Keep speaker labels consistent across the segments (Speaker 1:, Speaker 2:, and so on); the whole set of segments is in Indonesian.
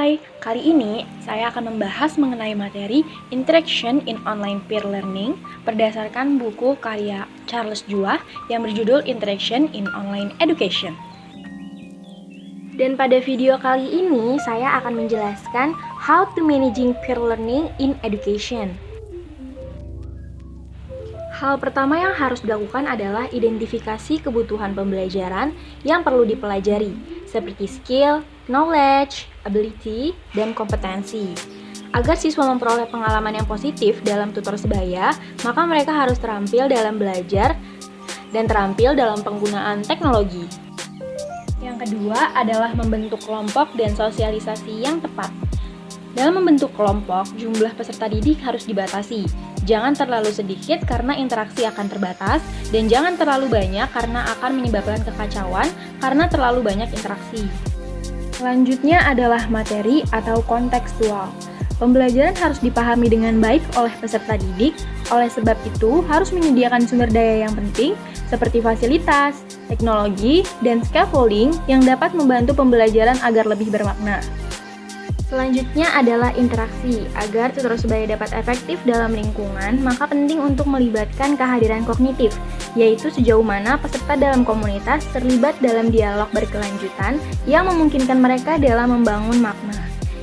Speaker 1: Hai, kali ini saya akan membahas mengenai materi Interaction in Online Peer Learning berdasarkan buku karya Charles Juah yang berjudul Interaction in Online Education. Dan pada video kali ini saya akan menjelaskan how to managing peer learning in education. Hal pertama yang harus dilakukan adalah identifikasi kebutuhan pembelajaran yang perlu dipelajari, seperti skill, knowledge, ability, dan kompetensi. Agar siswa memperoleh pengalaman yang positif dalam tutor sebaya, maka mereka harus terampil dalam belajar dan terampil dalam penggunaan teknologi. Yang kedua adalah membentuk kelompok dan sosialisasi yang tepat. Dalam membentuk kelompok, jumlah peserta didik harus dibatasi. Jangan terlalu sedikit karena interaksi akan terbatas, dan jangan terlalu banyak karena akan menyebabkan kekacauan karena terlalu banyak interaksi. Selanjutnya adalah materi atau kontekstual. Pembelajaran harus dipahami dengan baik oleh peserta didik, oleh sebab itu harus menyediakan sumber daya yang penting seperti fasilitas, teknologi, dan scaffolding yang dapat membantu pembelajaran agar lebih bermakna. Selanjutnya adalah interaksi. Agar tutor sebaya dapat efektif dalam lingkungan, maka penting untuk melibatkan kehadiran kognitif, yaitu sejauh mana peserta dalam komunitas terlibat dalam dialog berkelanjutan yang memungkinkan mereka dalam membangun makna.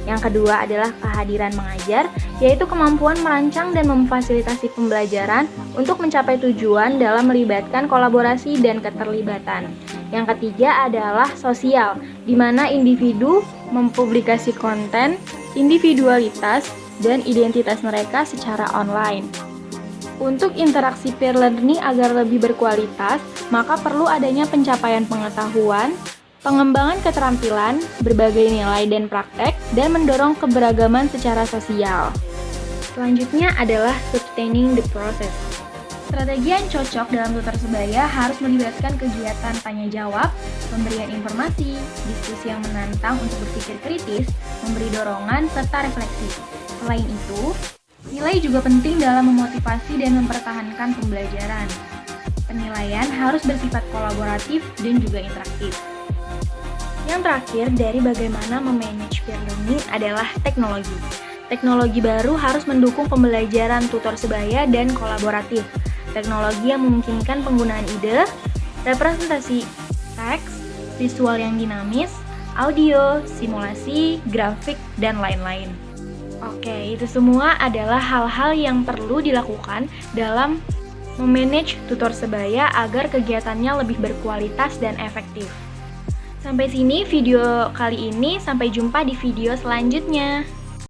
Speaker 1: Yang kedua adalah kehadiran mengajar, yaitu kemampuan merancang dan memfasilitasi pembelajaran untuk mencapai tujuan dalam melibatkan kolaborasi dan keterlibatan. Yang ketiga adalah sosial, di mana individu mempublikasi konten, individualitas, dan identitas mereka secara online. Untuk interaksi peer learning agar lebih berkualitas, maka perlu adanya pencapaian pengetahuan, pengembangan keterampilan, berbagai nilai dan praktek, dan mendorong keberagaman secara sosial. Selanjutnya adalah sustaining the process. Strategi yang cocok dalam tutor sebaya harus melibatkan kegiatan tanya-jawab, pemberian informasi, diskusi yang menantang untuk berpikir kritis, memberi dorongan, serta refleksi. Selain itu, nilai juga penting dalam memotivasi dan mempertahankan pembelajaran. Penilaian harus bersifat kolaboratif dan juga interaktif. Yang terakhir, dari bagaimana memanage peer learning adalah teknologi. Teknologi baru harus mendukung pembelajaran tutor sebaya dan kolaboratif. Teknologi yang memungkinkan penggunaan ide, representasi teks, visual yang dinamis, audio, simulasi, grafik, dan lain-lain. Oke, itu semua adalah hal-hal yang perlu dilakukan dalam memanage tutor sebaya agar kegiatannya lebih berkualitas dan efektif. Sampai sini video kali ini, sampai jumpa di video selanjutnya.